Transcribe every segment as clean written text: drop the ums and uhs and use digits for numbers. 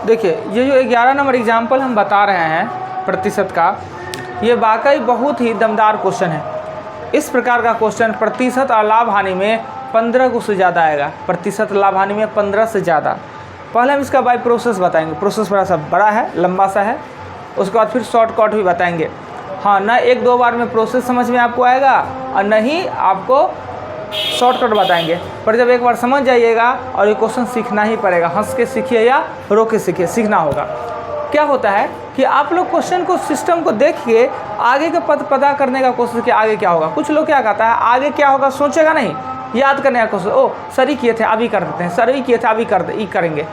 देखिए ये जो 11 नंबर एग्जाम्पल हम बता रहे हैं प्रतिशत का, ये वाकई बहुत ही दमदार क्वेश्चन है। इस प्रकार का क्वेश्चन प्रतिशत और लाभ हानि में 15 को से ज़्यादा आएगा। प्रतिशत लाभ हानि में 15 से ज़्यादा। पहले हम इसका बाय प्रोसेस बताएंगे। प्रोसेस थोड़ा सा बड़ा है, लंबा सा है। उसके बाद फिर शॉर्टकट भी बताएंगे। हाँ, न एक दो बार में प्रोसेस समझ में आपको आएगा और न ही आपको शॉर्टकट बताएंगे, पर जब एक बार समझ जाइएगा और ये क्वेश्चन सीखना ही पड़ेगा। हंस के सीखिए या रो के सीखिए, सीखना होगा। क्या होता है कि आप लोग क्वेश्चन को, सिस्टम को देख के आगे का पता करने का कोशिश किया आगे क्या होगा। कुछ लोग क्या कहता है आगे क्या होगा सोचेगा नहीं, याद करने का कोशिश, ओ सर ही किए थे अभी कर देते हैं, सर ही किए थे अभी करेंगे।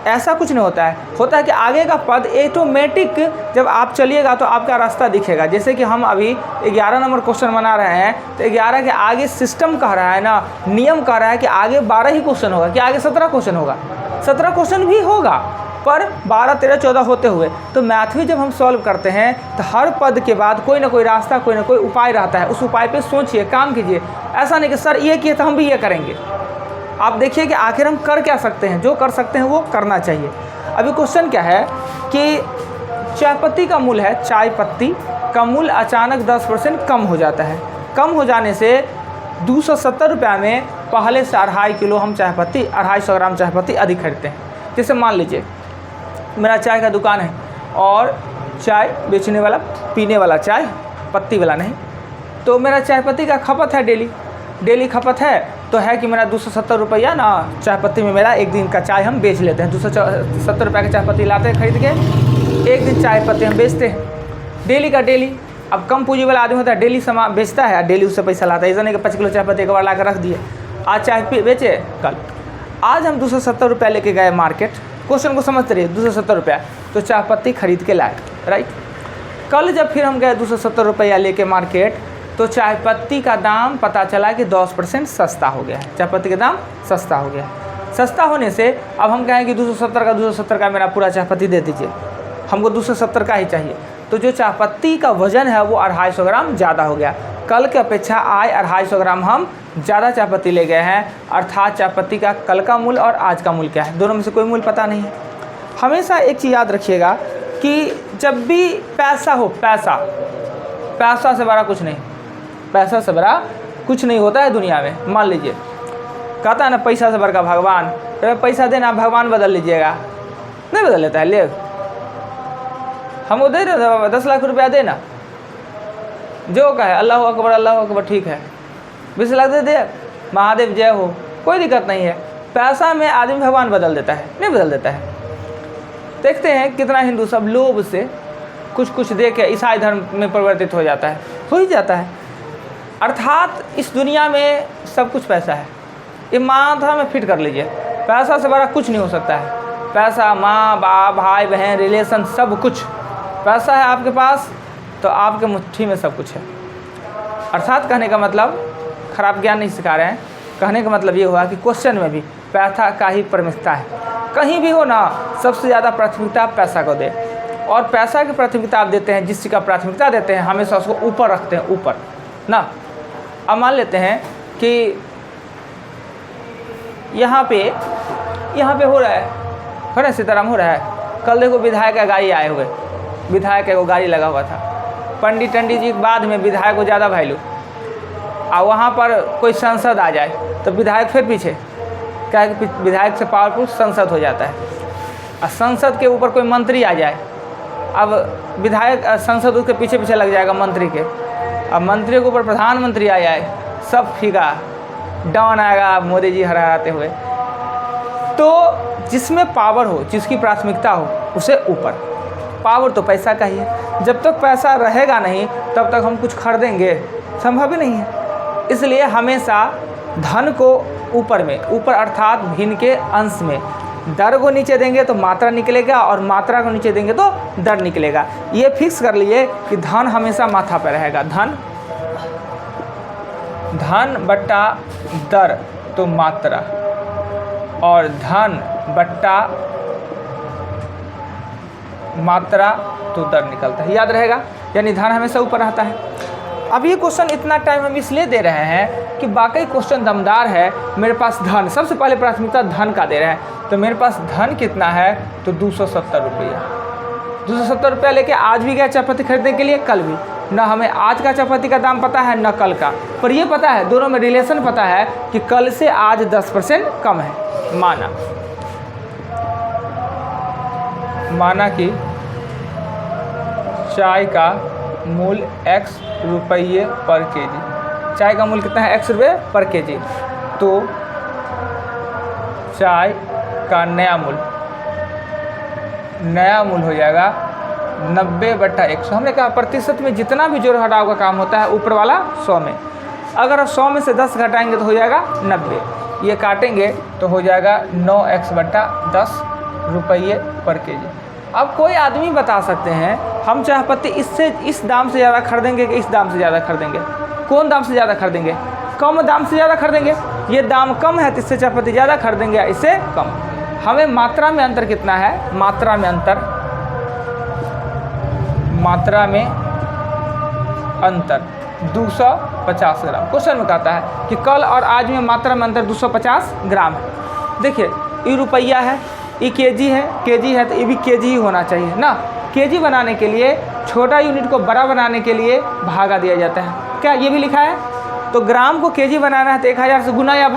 ऐसा कुछ नहीं होता है। होता है कि आगे का पद ऑटोमेटिक जब आप चलिएगा तो आपका रास्ता दिखेगा। जैसे कि हम अभी 11 नंबर क्वेश्चन बना रहे हैं, तो 11 के आगे सिस्टम कह रहा है ना, नियम कह रहा है कि आगे 12 ही क्वेश्चन होगा, कि आगे 17 क्वेश्चन होगा। 17 क्वेश्चन भी होगा, पर 12, 13, 14 होते हुए तो मैथ में जब हम सॉल्व करते हैं तो हर पद के बाद कोई ना कोई रास्ता, कोई ना कोई उपाय रहता है। उस उपाय पे सोचिए, काम कीजिए। ऐसा नहीं कि सर ये किए तो हम भी ये करेंगे। आप देखिए कि आखिर हम कर क्या सकते हैं, जो कर सकते हैं वो करना चाहिए। अभी क्वेश्चन क्या है कि चाय पत्ती का मूल्य है, चाय पत्ती का मूल्य अचानक 10% कम हो जाता है। कम हो जाने से 270 रुपये में पहले से 2.5 किलो हम चाय पत्ती, 250 ग्राम चाय पत्ती अधिक खरीदते हैं। जैसे मान लीजिए मेरा चाय का दुकान है और चाय बेचने वाला, पीने वाला चाय पत्ती वाला नहीं, तो मेरा चाय पत्ती का खपत है, डेली खपत है, तो है कि मेरा 270 रुपया ना चाय पत्ती में मेरा एक दिन का चाय हम बेच लेते हैं। 270 रुपये की चाय पत्ती लाते हैं खरीद के, एक दिन चाय पत्ती हम बेचते हैं, डेली का डेली। अब कम पूंजी वाला आदमी होता है, डेली सामान बेचता है, डेली उससे पैसा लाता है। ऐसा नहीं कि 5 किलो चाय पत्ती एक बार ला कर रख दिए, आज चाय बेचे कल। आज हम 270 रुपया लेके गए मार्केट, क्वेश्चन को समझते रहिए, 270 रुपया तो चाय पत्ती खरीद के लाए, राइट। कल जब फिर हम गए 270 रुपया लेके मार्केट, तो चाय पत्ती का दाम पता चला कि 10% सस्ता हो गया है। चाय पत्ती का दाम सस्ता हो गया। सस्ता होने से अब हम कहें कि 270 का मेरा पूरा चाय पत्ती दे दीजिए, हमको 270 का ही चाहिए। तो जो चाय पत्ती का वजन है वो 250 ग्राम ज़्यादा हो गया। कल की अपेक्षा आज 250 ग्राम हम ज़्यादा चाय पत्ती ले गए हैं, अर्थात चाय पत्ती का कल का मूल्य और आज का मूल्य क्या है, दोनों में से कोई मूल्य पता नहीं है। हमेशा एक चीज़ याद रखिएगा कि जब भी पैसा हो, पैसा से बड़ा कुछ नहीं, पैसा से बड़ा कुछ नहीं होता है दुनिया में। मान लीजिए कहता है ना पैसा से बड़ा भगवान, तो पैसा देना भगवान बदल लीजिएगा, नहीं बदल लेता है। ले हमको दे रहे 10 लाख रुपया देना, जो कहे अल्लाह अकबर, ठीक है 20 लाख दे दे, महादेव जय हो, कोई दिक्कत नहीं है। पैसा में आदमी भगवान बदल देता है, नहीं बदल देता है। देखते हैं कितना हिंदू सब लोभ से कुछ दे के ईसाई धर्म में परिवर्तित हो जाता है, हो ही जाता है। अर्थात इस दुनिया में सब कुछ पैसा है, ये माथा में फिट कर लीजिए। पैसा से बड़ा कुछ नहीं हो सकता है। पैसा, माँ बाप, भाई बहन, रिलेशन, सब कुछ पैसा है आपके पास, तो आपके मुट्ठी में सब कुछ है। अर्थात कहने का मतलब, खराब ज्ञान नहीं सिखा रहे हैं, कहने का मतलब ये हुआ कि क्वेश्चन में भी पैसा का ही प्राथमिकता है। कहीं भी हो ना, सबसे ज़्यादा प्राथमिकता पैसा को दे, और पैसा की प्राथमिकता आप देते हैं, जिस चीज़ का प्राथमिकता देते हैं हमेशा उसको ऊपर रखते हैं, ऊपर ना। अब मान लेते हैं कि यहाँ पे हो रहा है सीताराम हो रहा है। कल देखो विधायक का गाड़ी आए हुए, विधायक को गाड़ी लगा हुआ था। पंडित जी के बाद में विधायक को ज़्यादा वैल्यू, और वहाँ पर कोई सांसद आ जाए तो विधायक फिर पीछे, क्या है कि विधायक से पावरफुल संसद हो जाता है। और संसद के ऊपर कोई मंत्री आ जाए, अब विधायक संसद उसके पीछे पीछे लग जाएगा मंत्री के। अब मंत्री के ऊपर प्रधानमंत्री आ जाए, सब फीका डाउन आएगा, मोदी जी हराते हुए। तो जिसमें पावर हो, जिसकी प्राथमिकता हो, उसे ऊपर। पावर तो पैसा का ही है, जब तक पैसा रहेगा नहीं तब तक हम कुछ खरीदेंगे, संभव ही नहीं है। इसलिए हमेशा धन को ऊपर में, ऊपर अर्थात भिन्न के अंश में। दर को नीचे देंगे तो मात्रा निकलेगा, और मात्रा को नीचे देंगे तो दर निकलेगा। ये फिक्स कर लिए कि धन हमेशा माथा पर रहेगा। धन बट्टा दर तो मात्रा, और धन बट्टा मात्रा तो दर निकलता है, याद रहेगा। यानी धन हमेशा ऊपर रहता है। अब ये क्वेश्चन इतना टाइम हम इसलिए दे रहे हैं कि बाकी क्वेश्चन दमदार है। मेरे पास धन, सबसे पहले प्राथमिकता धन का दे रहे हैं, तो मेरे पास धन कितना है, तो 270 रुपया। 270 रुपया लेके आज भी गया चाय पत्ती खरीदने के लिए, कल भी। ना हमें आज का चाय पत्ती का दाम पता है, ना कल का, पर ये पता है, दोनों में रिलेशन पता है कि कल से आज 10% कम है। माना कि चाय का मूल्य x रुपये पर केजी, चाय का मूल्य कितना है, x रुपये पर केजी, तो चाय का नया मूल्य हो जाएगा 90/100। हमने कहा प्रतिशत में जितना भी जोड़ घटाव का काम होता है ऊपर वाला 100 में, अगर 100 में से 10 घटाएंगे तो हो जाएगा 90, ये काटेंगे तो हो जाएगा 9x/10 रुपये पर केजी। अब कोई आदमी बता सकते हैं हम चाय पत्ती इस दाम से ज़्यादा खरीदेंगे कि इस दाम से ज़्यादा खरीदेंगे, कौन दाम से ज़्यादा खरीदेंगे, कम दाम से ज़्यादा खरीदेंगे। ये दाम कम है तो इससे चाय पत्ती ज़्यादा खरीदेंगे या इससे कम। हमें मात्रा में अंतर कितना है, मात्रा में अंतर 250 ग्राम। क्वेश्चन में कहता है कि कल और आज में मात्रा में अंतर 250 ग्राम है। देखिए ये रुपया है, ये केजी है तो ये भी केजी ही होना चाहिए ना। केजी बनाने के लिए छोटा यूनिट को बड़ा बनाने के लिए भागा दिया जाता है, क्या ये भी लिखा है। तो ग्राम को केजी बनाना है तो 1000 से गुना या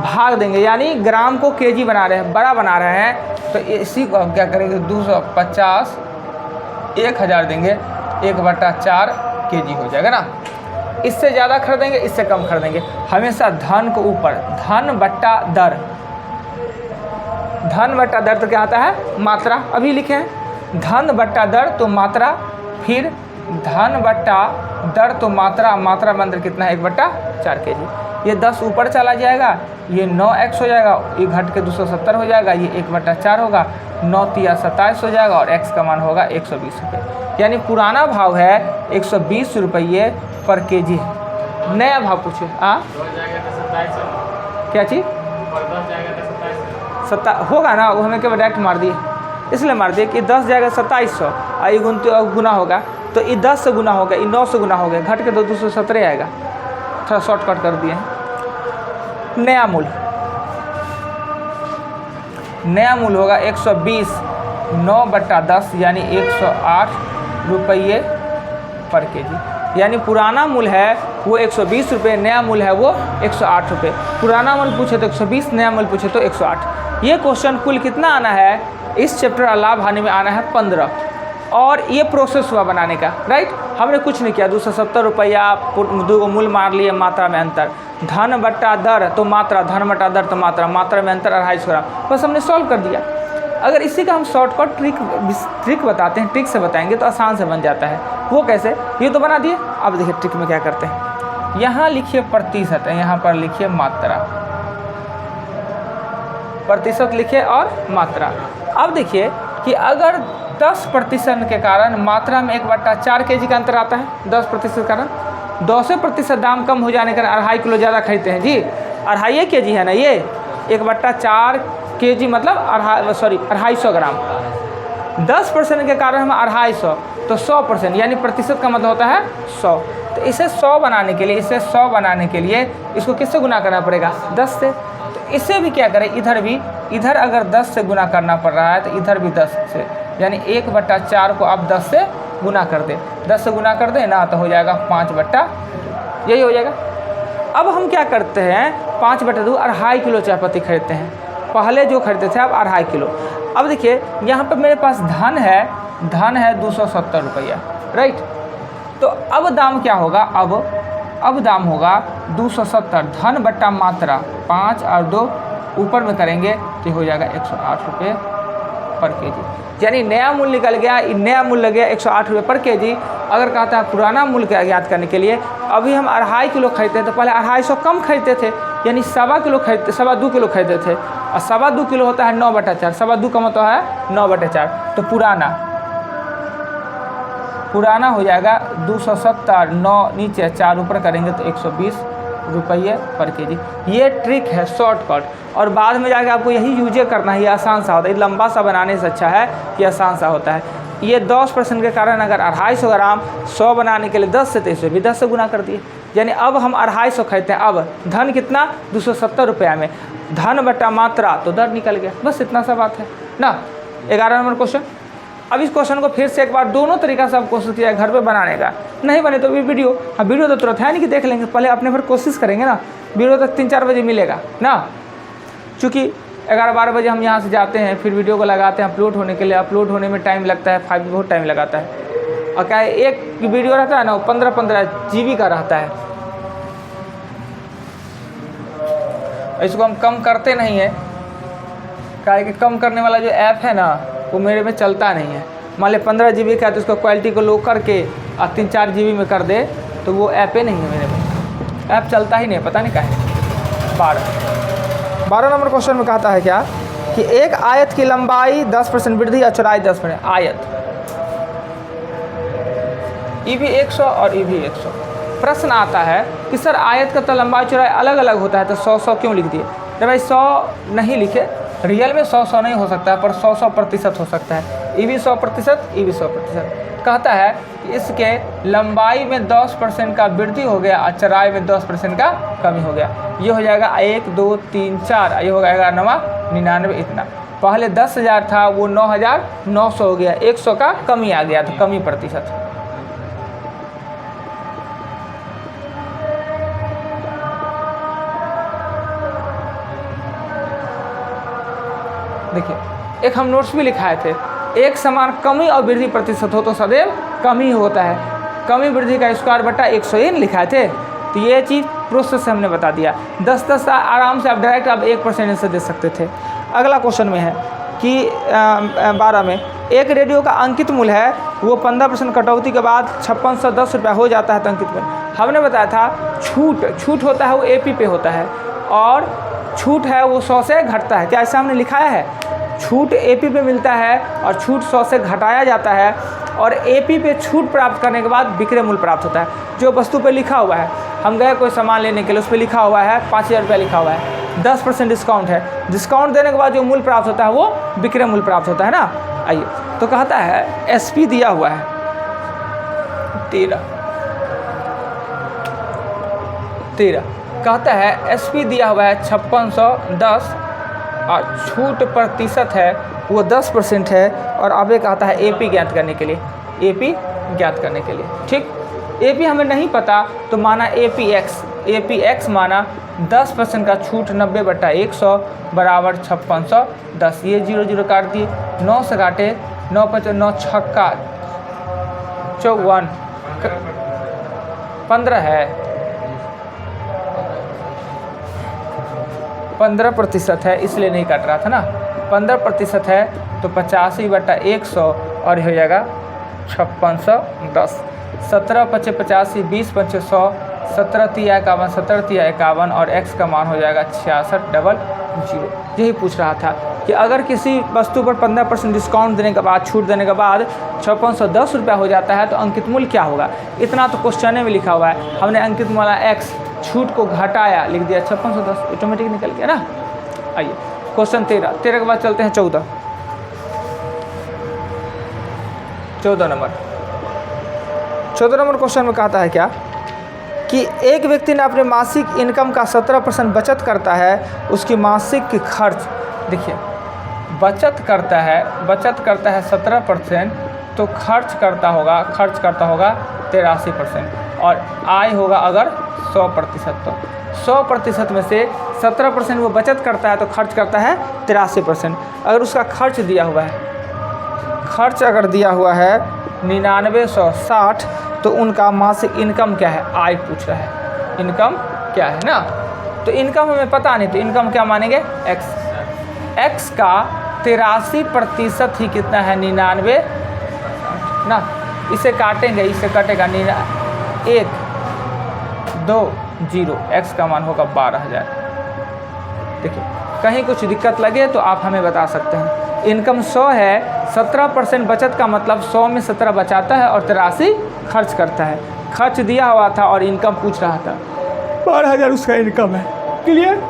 भाग देंगे, यानी ग्राम को केजी बना रहे हैं, बड़ा बना रहे हैं, तो इसी को हम क्या करेंगे 250 1000 देंगे, 1/4 केजी हो जाएगा ना। इससे ज़्यादा खरीदेंगे, इससे कम खरीदेंगे, हमेशा धन को ऊपर, धन बट्टा दर तो क्या आता है, मात्रा। अभी लिखे हैं धन बट्टा दर तो मात्रा, फिर धन बट्टा दर तो मात्रा में अंतर कितना है, 1/4 केजी। ये 10 ऊपर चला जाएगा, ये 9x हो जाएगा, ये घट के 270 हो जाएगा, ये 1/4 होगा, 9 तिया 27 हो जाएगा, और x का मान होगा 120 रुपये। यानी पुराना भाव है 120 रुपये पर केजी। नया भाव पूछे क्या चीज़ होगा ना, वो हमें क्या डायरेक्ट मार दिए, इसलिए मार दिए कि 10 जाएगा 2700, और ये गुना होगा तो ये 10 से गुना होगा, ये 9 से गुना हो गया, घट के 217 आएगा। थोड़ा शॉर्टकट कर दिए हैं। नया मूल्य होगा 120, 9/10 यानी 108 रुपये पर केजी। यानी पुराना मूल्य है वो 120 रुपये, नया मूल्य है वो 108 रुपये। पुराना मूल्य पूछे तो 120, नया मूल्य पूछे तो 108। ये क्वेश्चन कुल कितना आना है, इस चैप्टर लाभ हानि में आना है 15, और ये प्रोसेस हुआ बनाने का, राइट। हमने कुछ नहीं किया, 270 रुपया, दो मूल्य मार लिए, मात्रा में अंतर, धन बट्टा दर तो मात्रा, धन बट्टा दर तो मात्रा में अंतर 250 ग्राम, बस हमने सॉल्व कर दिया। अगर इसी का हम शॉर्टकट ट्रिक बताते हैं, ट्रिक से बताएंगे तो आसान से बन जाता है। वो कैसे, ये तो बना दिए। अब देखिए ट्रिक में क्या करते हैं, यहाँ लिखिए प्रतिशत है, यहाँ पर लिखिए मात्रा, प्रतिशत लिखिए और मात्रा। अब देखिए कि अगर 10% के कारण मात्रा में 1/4 केजी का अंतर आता है, 10% के कारण 200% दाम कम हो जाने के कारण 2.5 किलो ज़्यादा खरीदते हैं जी, 2.5 केजी है ना, ये 1/4 केजी मतलब 250 ग्राम। 10% के कारण हम 250, तो 100%, यानी प्रतिशत का मतलब होता है 100। तो इसे 100 बनाने के लिए इसको किससे गुना करना पड़ेगा, 10 से। तो इसे भी क्या करें, इधर अगर 10 से गुना करना पड़ रहा है तो इधर भी 10 से, यानी 1/4 को आप 10 से गुना कर दें, 10 से गुना कर दें ना, तो हो जाएगा 5/2, यही हो जाएगा। अब हम क्या करते हैं, 5/2 2.5 किलो चाय पत्ती खरीदते हैं। पहले जो खरीदते थे अब 2.5 किलो। अब देखिए यहाँ पर मेरे पास धन है 270 रुपया, राइट। तो अब दाम क्या होगा, अब दाम होगा 270, धन बट्टा मात्रा 5 और 2 ऊपर में करेंगे तो हो जाएगा 108 रुपये पर केजी। यानी नया मूल्य निकल गया, नया मूल्य लग गया 108 रुपये पर केजी। अगर कहता है पुराना मूल्य का ज्ञात करने के लिए, अभी हम 2.5 किलो खरीदते हैं तो पहले 250 कम खरीदते थे, यानी 2.25 किलो खरीदते, 2.25 किलो खरीदते थे, और 2.25 किलो होता है 9/4, 2.25 का मतलब है 9/4। तो पुराना हो जाएगा 270, 9 नीचे 4 ऊपर करेंगे तो 120 रुपये पर केजी। ये ट्रिक है शॉर्टकट, और बाद में जाके आपको यही यूज करना है, ये आसान सा होता है, लंबा सा बनाने से अच्छा है कि आसान सा होता है। ये 10% के कारण अगर 250 ग्राम 100 बनाने के लिए 10 से, तो इसे भी 10 से गुना कर दिए। यानी अब हम 250 खरीदते हैं। अब धन कितना 270 रुपया में, धन बटा मात्रा तो दर निकल गया। बस इतना सा बात है ना। 11 नंबर क्वेश्चन। अब इस क्वेश्चन को फिर से एक बार दोनों तरीका से आप कोशिश किया घर पे बनाने का, नहीं बने तो भी वीडियो, हाँ वीडियो तो तुरंत है नहीं कि देख लेंगे, पहले अपने फिर कोशिश करेंगे ना। वीडियो तक 3-4 बजे मिलेगा ना, चूँकि 11-12 बजे हम यहाँ से जाते हैं, फिर वीडियो को लगाते हैं अपलोड होने के लिए। अपलोड होने में टाइम लगता है, 5 बहुत टाइम लगाता है। और क्या है, एक वीडियो रहता है ना, वो 15-15 GB का रहता है। इसको हम कम करते नहीं है, क्या है कि कम करने वाला जो ऐप है ना वो मेरे में चलता नहीं है। मान लिया 15 GB का है तो उसको क्वालिटी को लो करके और 3-4 GB में कर दे तो वो ऐप ही नहीं है मेरे में, ऐप चलता ही नहीं, पता नहीं क्या है। 12 नंबर क्वेश्चन में कहता है क्या कि एक आयत की लंबाई 10% वृद्धि और चौड़ाई 10%। आयत EB 100 और EB 100। प्रश्न आता है कि सर आयत का तो लंबाई चौड़ाई अलग अलग होता है, तो 100-100 क्यों लिख दिए? अरे भाई 100 नहीं लिखे, रियल में 100-100 नहीं हो सकता है, पर 100-100% हो सकता है। EB 100%, EB 100%। कहता है कि इसके लंबाई में 10% का वृद्धि हो गया और चौड़ाई में 10% का कमी हो गया। ये हो जाएगा 1, 2, 3, 4, ये हो जाएगा 99 इतना। पहले 10,000 था, वो 9,900 हो गया, 100 का कमी आ गया, तो कमी प्रतिशत। देखिए, एक हम नोट्स भी लिखाए थे, एक समान कमी और वृद्धि प्रतिशत हो तो सदैव कमी होता है। कमी वृद्धि का स्क्वायर बटा 100 ये नहीं लिखाए थे, तो ये चीज़ प्रोसेस से हमने बता दिया। 10-10 आराम से आप डायरेक्ट आप 1% से दे सकते थे। अगला क्वेश्चन में है कि 12 में एक रेडियो का अंकित मूल्य है, वो 15% कटौती के बाद 5610 रुपया हो जाता है। तो अंकित मूल्य हमने बताया था, छूट होता है वो AP पे होता है, और छूट है वो 100 से घटता है। क्या ऐसा हमने लिखाया है? छूट AP पे मिलता है और छूट 100 से घटाया जाता है, और AP पे छूट प्राप्त करने के बाद विक्रय मूल्य प्राप्त होता है। जो वस्तु पे लिखा हुआ है, हम गए कोई सामान लेने के लिए, उस पर लिखा हुआ है 5000 रुपया लिखा हुआ है, 10% डिस्काउंट है, डिस्काउंट देने के बाद जो मूल्य प्राप्त होता है वो विक्रय मूल्य प्राप्त होता है ना। आइए, तो कहता है SP दिया हुआ है 13, कहता है SP दिया हुआ है 5610 और छूट प्रतिशत है वो 10% है। और अब ये कहता है AP ज्ञात करने के लिए, AP ज्ञात करने के लिए। ठीक, AP हमें नहीं पता तो माना APX माना 10% का छूट 90/100 बराबर 5610। ये 0 काट दिए, 9 से काटे, 9 × 9 = 54, 15 है, 15% है इसलिए नहीं काट रहा था ना। 15% है तो 85/100 और ये हो जाएगा 5610। 17 × 5 = 85, 20 × 5 = 100, 17 × 3 = 51, 17 × 3 = 51 और x का मान हो जाएगा 6600। यही पूछ रहा था कि अगर किसी वस्तु पर 15% डिस्काउंट देने के बाद, छूट देने के बाद 5610 रुपया हो जाता है तो अंकित मूल्य क्या होगा? इतना तो क्वेश्चन में लिखा हुआ है। हमने अंकित मूल्य x छूट को घटाया, लिख दिया 5610, ऑटोमेटिक निकल गया ना। आइए क्वेश्चन 13 के बाद चलते हैं 14 नंबर क्वेश्चन में कहता है क्या कि एक व्यक्ति ने अपने मासिक इनकम का 17% बचत करता है, उसकी मासिक की खर्च, देखिए बचत करता है 17%, तो खर्च करता होगा 83%, और आय होगा अगर 100%, तो 100% में से 17% वो बचत करता है तो खर्च करता है 83%। अगर उसका खर्च दिया हुआ है, अगर दिया हुआ है 9960, तो उनका मासिक इनकम क्या है? आय पूछ रहा है, इनकम क्या है ना। तो इनकम हमें पता नहीं, तो इनकम क्या मानेंगे? x का 83% ही कितना है? 99 ना। इसे काटेंगे, इससे कटेगा 1 2 0, x का मान होगा 12000। देखिए कहीं कुछ दिक्कत लगे तो आप हमें बता सकते हैं। इनकम 100 है, 17% बचत का मतलब 100 में 17 बचाता है और 83 खर्च करता है। खर्च दिया हुआ था और इनकम पूछ रहा था, 12000 उसका इनकम है। क्लियर?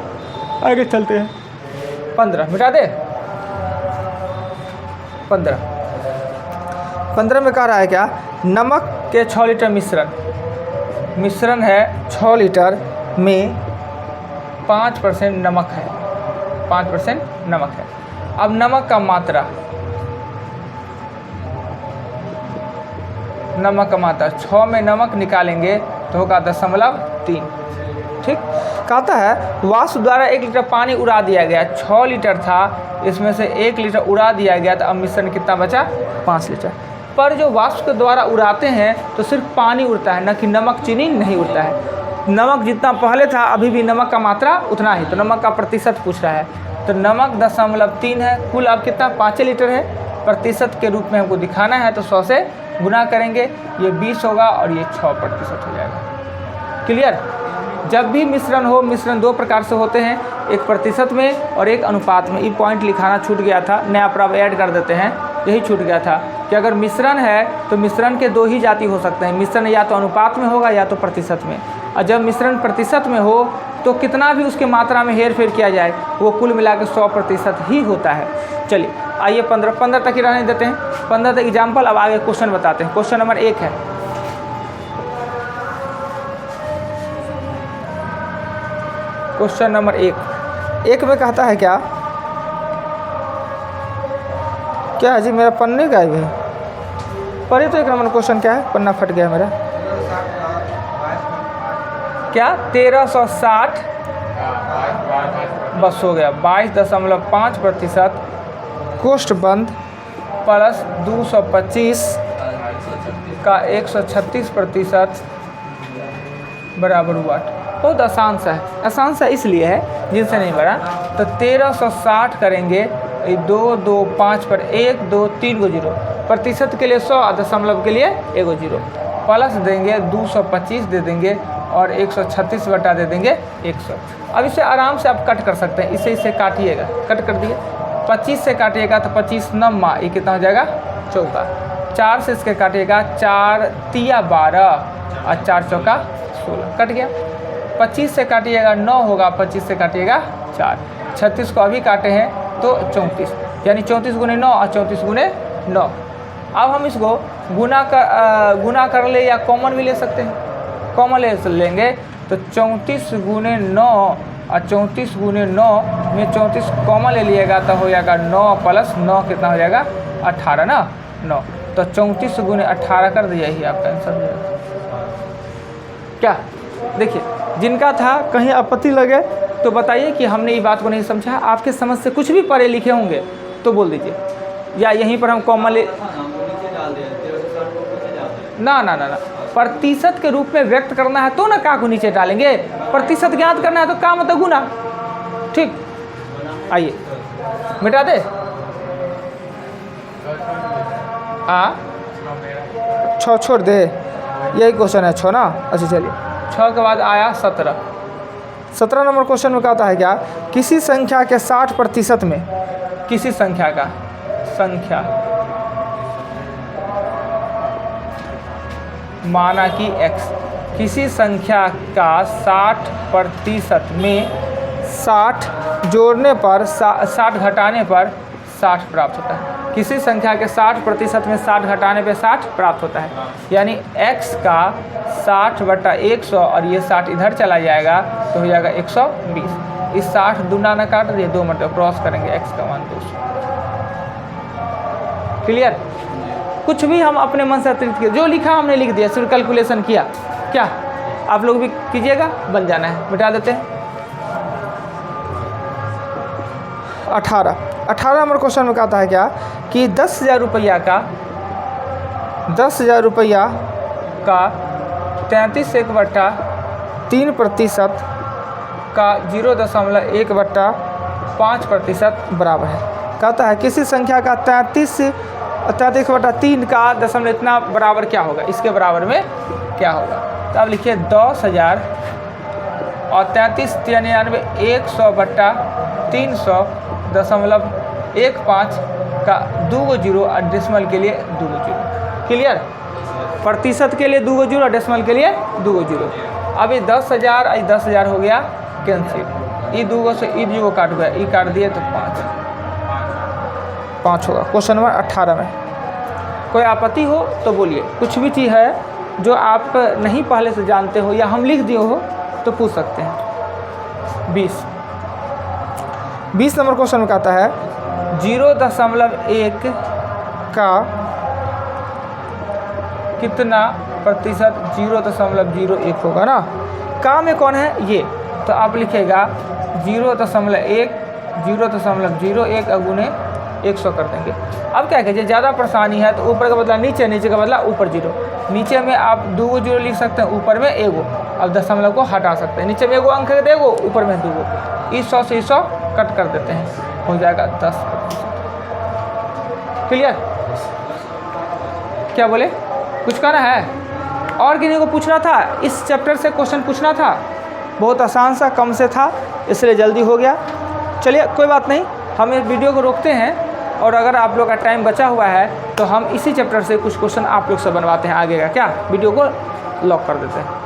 आगे चलते हैं। 15 मिटा दे, 15 15 में कह रहा है क्या, नमक के 6 लीटर मिश्रण है 6 लीटर में 5% नमक है, 5% नमक है। अब नमक का मात्रा, 6 में नमक निकालेंगे तो होगा 0.3। ठीक, कहता है वाष्प द्वारा 1 लीटर पानी उड़ा दिया गया, 6 लीटर था, इसमें से 1 लीटर उड़ा दिया गया, तो अब मिश्रण कितना बचा, 5 लीटर। पर जो वाष्प के द्वारा उड़ाते हैं तो सिर्फ पानी उड़ता है, न कि नमक चीनी नहीं उड़ता है। नमक जितना पहले था अभी भी नमक का मात्रा उतना ही, तो नमक का प्रतिशत पूछ रहा है, तो नमक 0.3 है, कुल अब कितना 5 लीटर है, प्रतिशत के रूप में हमको दिखाना है तो 100 से गुना करेंगे, ये 20 होगा और ये 6% हो जाएगा। क्लियर। जब भी मिश्रण हो, मिश्रण 2 प्रकार से होते हैं, एक प्रतिशत में और एक अनुपात में। ये पॉइंट लिखाना छूट गया था, नया प्राव ऐड कर देते हैं, यही छूट गया था कि अगर मिश्रण है तो मिश्रण के 2 ही जाति हो सकते हैं, मिश्रण या तो अनुपात में होगा या तो प्रतिशत में। और जब मिश्रण प्रतिशत में हो तो कितना भी उसके मात्रा में हेर फेर किया जाए वो कुल मिला के 100% ही होता है। चलिए आइए 15 तक ही रहने देते हैं, 15 तक एग्जाम्पल। अब आगे क्वेश्चन बताते हैं। क्वेश्चन नंबर 1 है, क्वेश्चन नंबर 1 में कहता है क्या है जी, मेरा पन्ने गायब है, पढ़े तो 1 नंबर क्वेश्चन क्या है, पन्ना फट गया मेरा। क्या 1360, बस हो गया, 22.5% कोष्ठ बंद प्लस 225 का 136% बराबर वाट। बहुत आसान सा है, आसान सा इसलिए है जिनसे नहीं बढ़ा। तो 1360 करेंगे, 2 2 5 पर 1 2 3 गो 0, प्रतिशत के लिए 100, दशमलव के लिए 1 गो 0, प्लस देंगे 225 दे देंगे और 136 बटा दे देंगे 100। अब इसे आराम से आप कट कर सकते हैं, इसे काटिएगा, कट कर दिए। 25 से काटिएगा तो 25 9 ये कितना हो जाएगा, 14। 4 से इसके काटिएगा, 4 तिया 12 और 4 चौका 16, कट गया। 25 से काटिएगा 9 होगा, 25 से काटिएगा 4, 36 को अभी काटे हैं तो 34, यानी 34 गुने 9 और 34 गुने 9। अब हम इसको गुना कर ले या कॉमन भी ले सकते हैं, कॉमन ले लेंगे तो 34 गुने 9 और 34 गुने 9 में 34 कॉमन ले लिएगा तो हो जाएगा 9 प्लस 9 कितना हो जाएगा, 18 ना, 9। तो 34 गुने 18 कर दिया, ही आपका आंसर हो जाएगा। क्या देखिए, जिनका था कहीं आपत्ति लगे तो बताइए कि हमने ये बात को नहीं समझा। आपके समझ से कुछ भी पढ़े लिखे होंगे तो बोल दीजिए, या यहीं पर हम कॉमन ले ना प्रतिशत के रूप में व्यक्त करना है तो ना का को नीचे डालेंगे, प्रतिशत ज्ञात करना है तो का मतलब गुना। ठीक, आइए मिटा दे। 6 छोड़ दे, यही क्वेश्चन है 6 ना। अच्छा चलिए, 6 के बाद आया 17 नंबर क्वेश्चन में कहता है क्या, किसी संख्या के 60% में, किसी संख्या का माना कि x, किसी संख्या का 60% में 60 जोड़ने पर 60 घटाने पर 60 प्राप्त होता है। किसी संख्या के 60% में 60 घटाने पे 60 प्राप्त होता है, यानी x का 60/100 और ये 60 इधर चला जाएगा तो हो जाएगा 120। इस 60 दूना ना काट दिए, 2 मतलब क्रॉस करेंगे, x का मान 200। क्लियर। कुछ भी हम अपने मन से अतिरिक्त किया, जो लिखा हमने लिख दिया, सिर्फ कैलकुलेशन किया। क्या आप लोग भी कीजिएगा, बन जाना है। मिटा देते हैं। 18 नंबर क्वेश्चन में कहता है क्या कि 10,000 रुपया का 33.1/3% का 0.1/5% बराबर है। कहता है किसी संख्या का 33/3 का दशमलव इतना बराबर क्या होगा, इसके बराबर में क्या होगा। तो अब लिखिए 10,000 और 33×93 100.300.15 का 2 गो 0 और डेसिमल के लिए 2 गो 0। क्लियर। प्रतिशत के लिए 2 गो 0 और डेसिमल के लिए 2 गो 0। अब ये 10,000 और 10,000 हो गया कैंसिल, ये 2 गो से ये 2 गो काट गया, ये काट दिए तो 5 होगा। क्वेश्चन नंबर 18 में कोई आपत्ति हो तो बोलिए, कुछ भी चीज़ है जो आप नहीं पहले से जानते हो या हम लिख दिए हो तो पूछ सकते हैं। 20 नंबर क्वेश्चन में कहता है 0.1 का कितना प्रतिशत 0.01 होगा ना। का में कौन है ये, तो आप लिखेगा 0.1 0.01 गुने 100 कर देंगे। अब क्या कीजिए, ज़्यादा परेशानी है तो ऊपर का बदला नीचे, नीचे का बदला ऊपर 0। नीचे में आप 2 जीरो लिख सकते हैं, ऊपर में 1। अब दशमलव को हटा सकते हैं, नीचे में 1 अंक है तो 1, ऊपर में 2। इस 100 से 100 कट कर देते हैं, हो जाएगा 10%। क्लियर? क्या बोले, कुछ कहना है और किसी को पूछना था? इस चैप्टर से क्वेश्चन पूछना था, बहुत आसान सा, कम से था इसलिए जल्दी हो गया। चलिए कोई बात नहीं, हम इस वीडियो को रोकते हैं और अगर आप लोग का टाइम बचा हुआ है तो हम इसी चैप्टर से कुछ क्वेश्चन आप लोग से बनवाते हैं आगे का। क्या वीडियो को लॉक कर देते हैं।